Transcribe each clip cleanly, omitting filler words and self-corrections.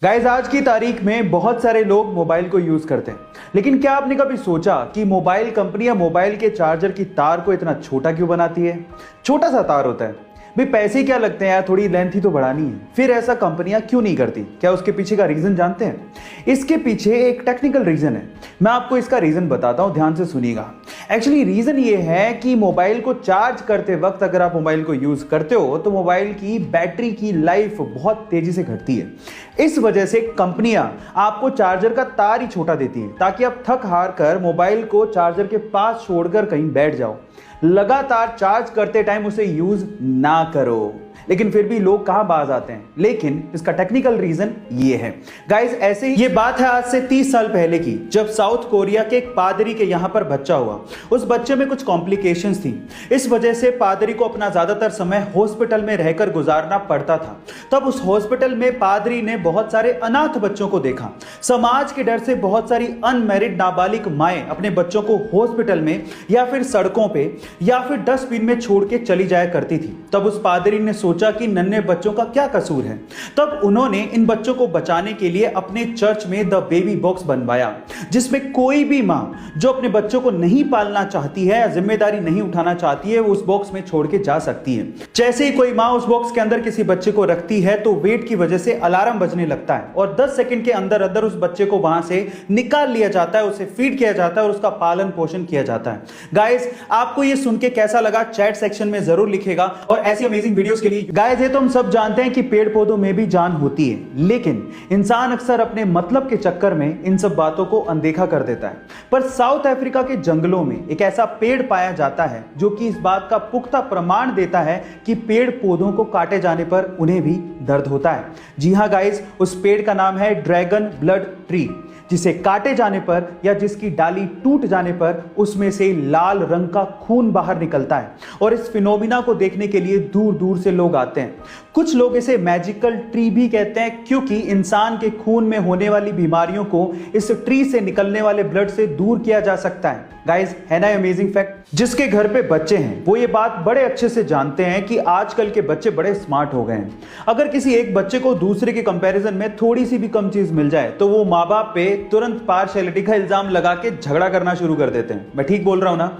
Guys आज की तारीख में बहुत सारे लोग मोबाइल को यूज करते हैं, लेकिन क्या आपने कभी सोचा कि मोबाइल कंपनियां मोबाइल के चार्जर की तार को इतना छोटा क्यों बनाती है। छोटा सा तार होता है भाई, पैसे क्या लगते हैं यार, थोड़ी लेंथ ही तो बढ़ानी है। फिर ऐसा कंपनियां क्यों नहीं करती? क्या उसके पीछे का रीजन जानते हैं? इसके पीछे एक टेक्निकल रीजन है, मैं आपको इसका रीजन बताता हूं, ध्यान से सुनिएगा। एक्चुअली रीजन ये है कि मोबाइल को चार्ज करते वक्त अगर आप मोबाइल को यूज करते हो तो मोबाइल की बैटरी की लाइफ बहुत तेजी से घटती है। इस वजह से कंपनियां आपको चार्जर का तार ही छोटा देती है ताकि आप थक हार कर मोबाइल को चार्जर के पास छोड़कर कहीं बैठ जाओ, लगातार चार्ज करते टाइम उसे यूज ना करो। लेकिन फिर भी लोग कहां बाज आते हैं। लेकिन इसका टेक्निकल रीजन ये है गाइस, ऐसे ही ये बात है आज से 30 साल पहले की, जब साउथ कोरिया के एक पादरी के यहां पर बच्चा हुआ। उस बच्चे में कुछ कॉम्प्लिकेशंस थी, इस वजह से पादरी को अपना ज्यादातर समय हॉस्पिटल में रहकर गुजारना पड़ता था। तब उस हॉस्पिटल में पादरी ने बहुत सारे अनाथ बच्चों को देखा। समाज के डर से बहुत सारी अनमैरिड नाबालिग माएं अपने बच्चों को हॉस्पिटल में या फिर सड़कों पे या फिर डस्टबिन में छोड़ के चली जाया करती थी। तब उस पादरी ने सोचा कि नन्हे बच्चों का क्या कसूर है। तब उन्होंने इन बच्चों को बचाने के लिए अपने चर्च में द बेबी बॉक्स बनवाया, जिसमें कोई भी मां जो अपने बच्चों को नहीं पालना चाहती है या जिम्मेदारी नहीं उठाना चाहती है वो उस बॉक्स में छोड़ के जा सकती है। जैसे ही कोई मां उस बॉक्स के अंदर किसी बच्चे को रखती है तो वेट की वजह से अलार्म बजने लगता है और 10 सेकंड के अंदर अंदर उस बच्चे को वहां से निकाल लिया जाता है, उसे फीड किया जाता है और उसका पालन पोषण किया जाता है। गाइस, आपको ये सुन के कैसा लगा चैट सेक्शन में जरूर लिखेगा। और ऐसी अमेजिंग वीडियोस के लिए गाइस, ये तो हम सब जानते हैं कि पेड़ पौधों में भी जान होती है, लेकिन इंसान अक्सर अपने मतलब के चक्कर में इन सब बातों को अनदेखा कर देता है। पर साउथ अफ्रीका के जंगलों में एक ऐसा पेड़ पाया जाता है जो कि इस बात का पुख्ता प्रमाण देता है कि पेड़ पौधों को काटे जाने पर उन्हें भी दर्द होता है। जी हां गाइस, उस पेड़ का नाम है ड्रैगन ब्लड ट्री, जिसे काटे जाने पर या जिसकी डाली टूट जाने पर उसमें से लाल रंग का खून बाहर निकलता है। और इस फिनोमिना को देखने के लिए दूर दूर से लोग आते हैं। कुछ लोग इसे मैजिकल ट्री भी कहते हैं, क्योंकि इंसान के खून में होने वाली बीमारियों को इस ट्री से निकलने वाले ब्लड से दूर किया जा सकता है। गाइस, है ना अमेजिंग फैक्ट? जिसके घर पे बच्चे हैं वो ये बात बड़े अच्छे से जानते हैं कि आजकल के बच्चे बड़े स्मार्ट हो गए हैं। अगर किसी एक बच्चे को दूसरे के कंपैरिजन में थोड़ी सी भी कम चीज मिल जाए तो वो माँ बाप पे तुरंत पार्शियलिटी का इल्जाम लगा के झगड़ा करना शुरू कर देते हैं। मैं ठीक बोल रहा हूं ना?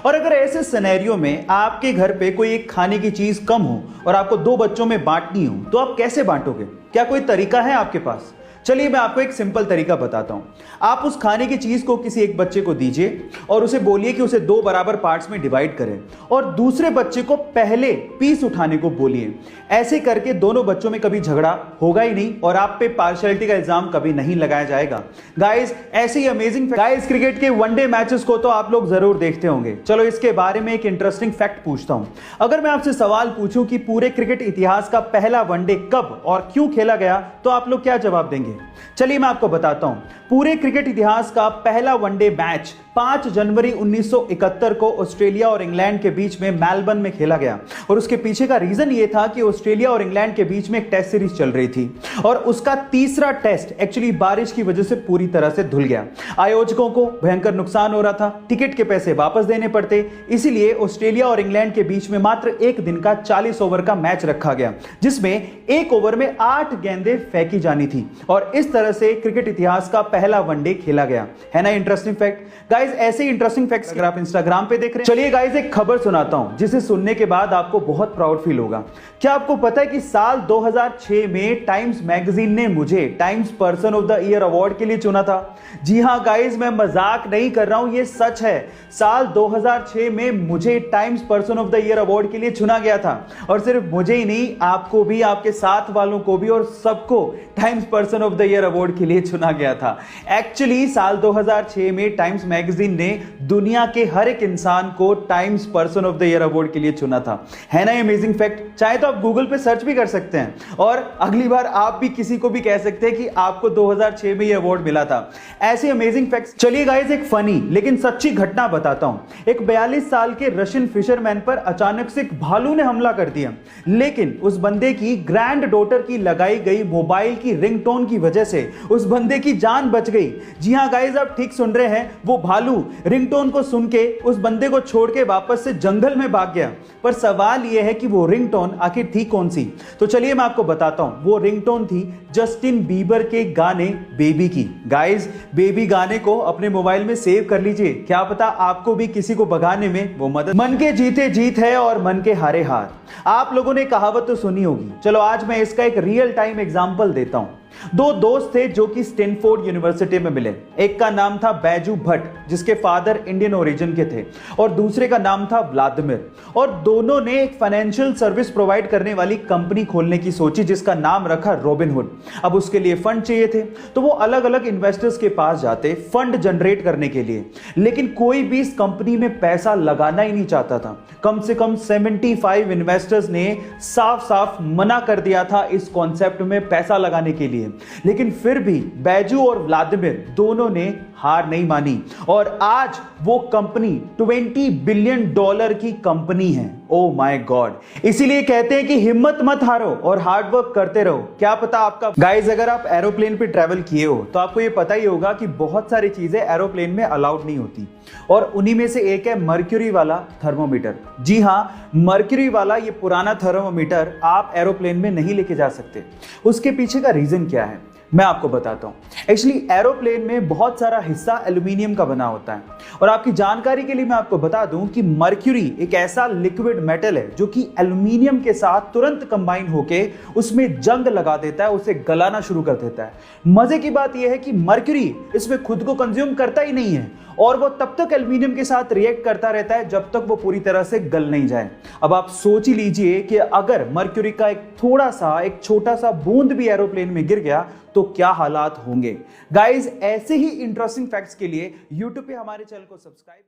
और अगर ऐसे सिनेरियो में आपके घर पे कोई एक खाने की चीज कम हो और आपको 2 बच्चों में बांटनी हो तो आप कैसे बांटोगे? क्या कोई तरीका है आपके पास? चलिए मैं आपको एक सिंपल तरीका बताता हूं। आप उस खाने की चीज को किसी एक बच्चे को दीजिए और उसे बोलिए कि उसे 2 बराबर पार्ट्स में डिवाइड करें और दूसरे बच्चे को पहले पीस उठाने को बोलिए। ऐसे करके दोनों बच्चों में कभी झगड़ा होगा ही नहीं और आप पे पार्शियलिटी का इल्जाम कभी नहीं लगाया जाएगा। गाइस, ऐसे ही अमेजिंग गाइस, क्रिकेट के वनडे मैचेस को तो आप लोग जरूर देखते होंगे। चलो इसके बारे में एक इंटरेस्टिंग फैक्ट पूछता हूं। अगर मैं आपसे सवाल पूछूं कि पूरे क्रिकेट इतिहास का पहला वनडे कब और क्यों खेला गया तो आप लोग क्या जवाब देंगे? चलिए मैं आपको बताता हूं। पूरे क्रिकेट इतिहास का पहला वनडे मैच 5 जनवरी 1971 को ऑस्ट्रेलिया और इंग्लैंड के बीच में मेलबर्न में खेला गया। और उसके पीछे का रीजन यह था कि ऑस्ट्रेलिया और इंग्लैंड के बीच में एक टेस्ट सीरीज चल रही थी और उसका तीसरा टेस्ट एक्चुअली बारिश की वजह से पूरी तरह से धुल गया। आयोजकों को भयंकर नुकसान हो रहा था, टिकट के पैसे वापस देने पड़ते, इसीलिए ऑस्ट्रेलिया और इंग्लैंड के बीच में मात्र एक दिन का 40 ओवर का मैच रखा गया, जिसमें एक ओवर में 8 गेंदें फेंकी जानी थी। और इस तरह से क्रिकेट इतिहास का पहला वनडे खेला गया। है ना इंटरेस्टिंग फैक्ट? गाइस, ऐसे इंटरेस्टिंग फैक्ट्स अगर आप इंस्टाग्राम पे देख रहे हैं, चलिए गाइस एक खबर सुनाता हूं जिसे सुनने के बाद आपको बहुत प्राउड फील होगा। क्या आपको पता है कि साल 2006 में टाइम्स मैगजीन ने मुझे times person of the year award के लिए चुना था? जी हां गाइस, मैं मजाक नहीं कर रहा हूं, ये सच है। साल 2006 में मुझे times person of the year award के लिए चुना गया था। और सिर्फ मुझे ही नहीं, आपको भी, आपके साथ वालों को भी और सबको times person of the year award के लिए चुना गया था। एक्चुअली साल 2006 में टाइम्स मैगजीन ने दुनिया के हर एक इंसान को times person of the year award के लिए चुना था। है ना अमेजिंग फैक्ट? चाहे तो आप गूगल पे सर्च भी कर सकते हैं और अगली बार आप भी किसी को भी कह सकते हैं कि आपको 2006 में ये अवार्ड मिला था। ऐसे अमेजिंग फैक्ट्स। चलिए गाइस एक फनी लेकिन सच्ची घटना बताता हूं। एक 42 साल के रशियन फिशरमैन पर अचानक से एक भालू ने हमला कर दिया, लेकिन उस बंदे की ग्रैंड डॉटर की लगाई गई मोबाइल की रिंगटोन की वजह से उस बंदे की जान बच गई। जी हाँ गाइस, आप ठीक सुन रहे हैं, वो भालू रिंगटोन को सुन के उस बंदे को छोड़ के वापस से जंगल में भाग गया। पर सवाल यह है कि वो रिंगटोन आखिर थी कौन सी? तो चलिए मैं आपको बताता हूं। वो रिंगटोन थी जस्टिन बीबर के गाने बेबी की। गाइस, बेबी गाने को अपने मोबाइल में सेव कर लीजिए, क्या पता आपको भी किसी को भगाने में वो मदद। मन के जीते जीत है और मन के हारे हार। आप लोगों ने कहावत तो सुनी होगी, चलो आज मैं इसका एक रियल टाइम एग्जांपल देता हूं। दो दोस्त थे जो कि स्टैनफोर्ड यूनिवर्सिटी में मिले। एक का नाम था बैजू भट्ट, जिसके फादर इंडियन ओरिजिन के थे, और दूसरे का नाम था व्लादिमीर। और दोनों ने एक फाइनेंशियल सर्विस प्रोवाइड करने वाली कंपनी खोलने की सोची, जिसका नाम रखा रॉबिनहुड। अब उसके लिए फंड चाहिए थे, तो वो अलग अलग इन्वेस्टर्स के पास जाते फंड जनरेट करने के लिए, लेकिन कोई भी इस कंपनी में पैसा लगाना ही नहीं चाहता था। कम से कम 75 इन्वेस्टर्स ने साफ साफ मना कर दिया था इस कॉन्सेप्ट में पैसा लगाने के लिए। लेकिन फिर भी बैजू और व्लादिमीर दोनों ने हार नहीं मानी, और आज वो कंपनी $20 बिलियन की कंपनी है। Oh my God. इसीलिए कहते हैं कि हिम्मत मत हारो और हार्डवर्क करते रहो, क्या पता आपका। गाइस, अगर आप एरोप्लेन पे ट्रैवल किए हो तो आपको ये पता ही होगा कि बहुत सारी चीजें एरोप्लेन में अलाउड नहीं होती, और उन्हीं में से एक है मर्क्यूरी वाला थर्मोमीटर। जी हां, मर्क्यूरी वाला ये पुराना थर्मोमीटर आप एरोप्लेन में नहीं लेके जा सकते। उसके पीछे का रीजन क्या है मैं आपको बताता हूं। एक्चुअली एरोप्लेन में बहुत सारा हिस्सा एल्यूमिनियम का बना होता है, और आपकी जानकारी के लिए मैं आपको बता दूं कि मर्क्यूरी एक ऐसा लिक्विड मेटल है जो कि एल्यूमिनियम के साथ तुरंत कंबाइन होके उसमें जंग लगा देता है, उसे गलाना शुरू कर देता है। मजे की बात यह है कि मर्क्यूरी इसमें खुद को कंज्यूम करता ही नहीं है, और वो तब तक एल्यूमिनियम के साथ रिएक्ट करता रहता है जब तक वो पूरी तरह से गल नहीं जाए। अब आप सोच ही लीजिए कि अगर मर्क्यूरी का एक छोटा सा बूंद भी एरोप्लेन में गिर गया तो क्या हालात होंगे। गाइस, ऐसे ही इंटरेस्टिंग फैक्ट्स के लिए YouTube पे हमारे चैनल को सब्सक्राइब